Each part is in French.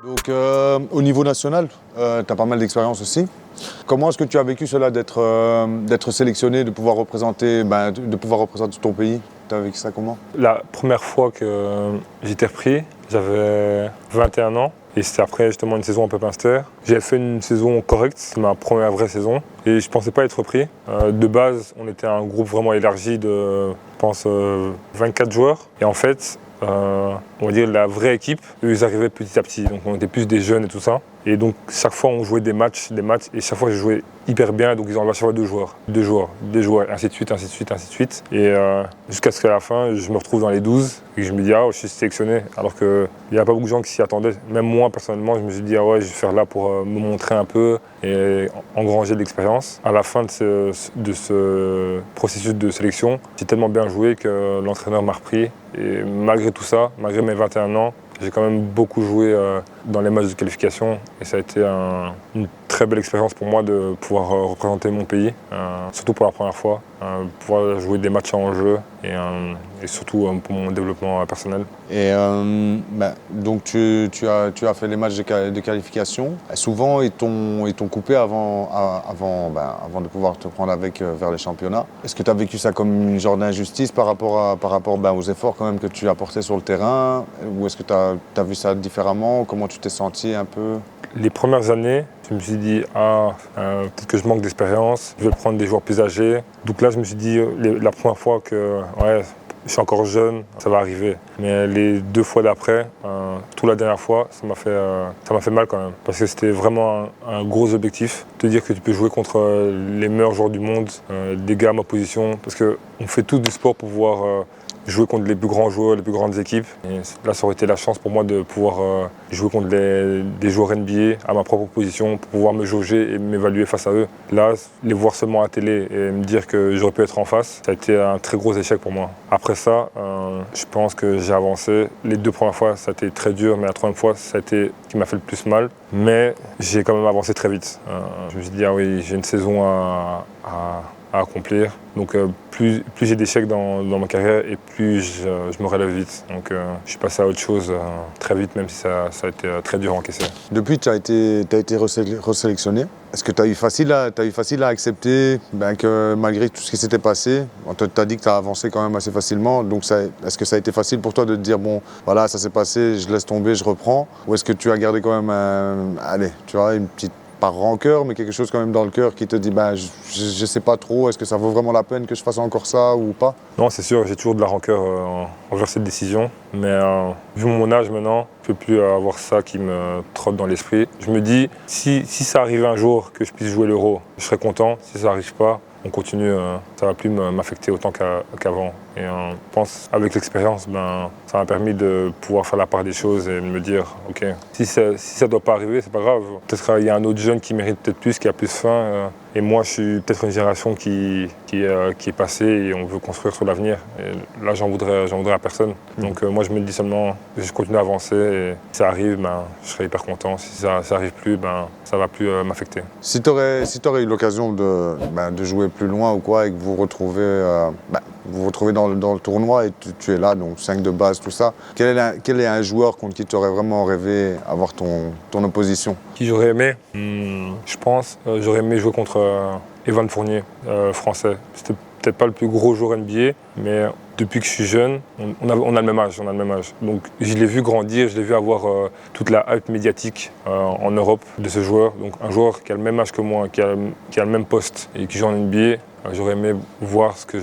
Donc au niveau national, tu as pas mal d'expérience aussi. Comment est-ce que tu as vécu cela d'être sélectionné, de pouvoir représenter ton pays? Tu as vécu ça comment? La première fois que j'étais repris, j'avais 21 ans et c'était après justement une saison à Pepinster. J'ai fait une saison correcte, c'est ma première vraie saison et je pensais pas être repris. De base, on était un groupe vraiment élargi de, je pense, 24 joueurs et en fait, on va dire la vraie équipe, eux ils arrivaient petit à petit, donc on était plus des jeunes et tout ça. Et donc chaque fois on jouait des matchs et chaque fois je jouais hyper bien, donc ils enlevaient à chaque fois deux joueurs, ainsi de suite, ainsi de suite, ainsi de suite. Et jusqu'à ce qu'à la fin je me retrouve dans les 12 et que je me dis ah je suis sélectionné, alors qu'il n'y a pas beaucoup de gens qui s'y attendaient. Même moi personnellement je me suis dit ah ouais je vais faire là pour me montrer un peu et engranger de l'expérience. À la fin de ce processus de sélection, j'ai tellement bien joué que l'entraîneur m'a repris et malgré tout ça, malgré mes 21 ans, j'ai quand même beaucoup joué dans les matchs de qualification et ça a été une très belle expérience pour moi de pouvoir représenter mon pays, surtout pour la première fois, pouvoir jouer des matchs en jeu et surtout pour mon développement personnel. Et donc tu as fait les matchs de qualification. Souvent ils t'ont coupé avant de pouvoir te prendre vers les championnats. Est-ce que tu as vécu ça comme une genre d'injustice par rapport aux efforts quand même que tu apportais sur le terrain? Ou est-ce que tu as vu ça différemment? Comment tu t'es senti un peu? Les premières années, je me suis dit peut-être que je manque d'expérience, je vais prendre des joueurs plus âgés. Donc là je me suis dit la première fois que je suis encore jeune, ça va arriver. Mais les deux fois d'après, surtout la dernière fois, ça m'a fait mal quand même. Parce que c'était vraiment un gros objectif. Te dire que tu peux jouer contre les meilleurs joueurs du monde, des gars à ma position. Parce qu'on fait tout du sport pour pouvoir jouer contre les plus grands joueurs, les plus grandes équipes. Et là, ça aurait été la chance pour moi de pouvoir jouer contre des joueurs NBA à ma propre position, pour pouvoir me jauger et m'évaluer face à eux. Là, les voir seulement à la télé et me dire que j'aurais pu être en face, ça a été un très gros échec pour moi. Après ça, je pense que j'ai avancé. Les deux premières fois, ça a été très dur, mais la troisième fois, ça a été ce qui m'a fait le plus mal. Mais j'ai quand même avancé très vite. Je me suis dit, ah oui, j'ai une saison à accomplir. Donc plus j'ai d'échecs dans ma carrière et plus je me relève vite. Donc je suis passé à autre chose très vite, même si ça a été très dur à encaisser. Depuis tu as été resélectionné, est-ce que tu as eu facile à accepter que malgré tout ce qui s'était passé, tu as dit que tu as avancé quand même assez facilement, donc est-ce que ça a été facile pour toi de te dire bon voilà ça s'est passé, je laisse tomber, je reprends, ou est-ce que tu as gardé quand même une petite par rancœur, mais quelque chose quand même dans le cœur qui te dit je sais pas trop, est-ce que ça vaut vraiment la peine que je fasse encore ça ou pas? Non, c'est sûr, j'ai toujours de la rancœur envers cette décision, mais vu mon âge maintenant, je ne peux plus avoir ça qui me trotte dans l'esprit. Je me dis, si ça arrive un jour que je puisse jouer l'Euro, je serai content. Si ça n'arrive pas, on continue, ça ne va plus m'affecter autant qu'avant. Et je pense avec l'expérience, ça m'a permis de pouvoir faire la part des choses et de me dire, ok, si ça ne doit pas arriver, c'est pas grave. Peut-être qu'il y a un autre jeune qui mérite peut-être plus, qui a plus faim. Et moi, je suis peut-être une génération qui est passée et on veut construire sur l'avenir. Et là, j'en voudrais à personne. Donc moi, je me dis seulement, je continue à avancer et si ça arrive, je serai hyper content. Si ça n'arrive plus, ça ne va plus m'affecter. Si tu aurais eu l'occasion de jouer plus loin ou quoi et que vous vous retrouvez dans le tournoi et tu es là, donc 5 de base, tout ça, quel est un joueur contre qui tu aurais vraiment rêvé avoir ton opposition? Qui j'aurais aimé? Je pense j'aurais aimé jouer contre Evan Fournier, français. C'était peut-être pas le plus gros joueur NBA, mais depuis que je suis jeune, on a le même âge. Donc je l'ai vu grandir, je l'ai vu avoir toute la hype médiatique en Europe de ce joueur. Donc un joueur qui a le même âge que moi, qui a le même poste et qui joue en NBA, j'aurais aimé voir ce que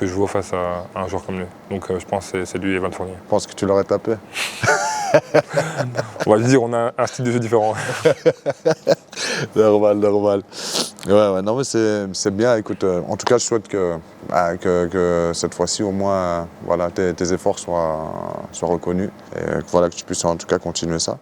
je vois face à un joueur comme lui. Donc je pense que c'est lui, Evan Fournier. Je pense que tu l'aurais tapé. On va dire, on a un style de jeu différent. Normal. Ouais, non mais c'est bien. Écoute, en tout cas, je souhaite que cette fois-ci, au moins, tes efforts soient reconnus et que tu puisses en tout cas continuer ça.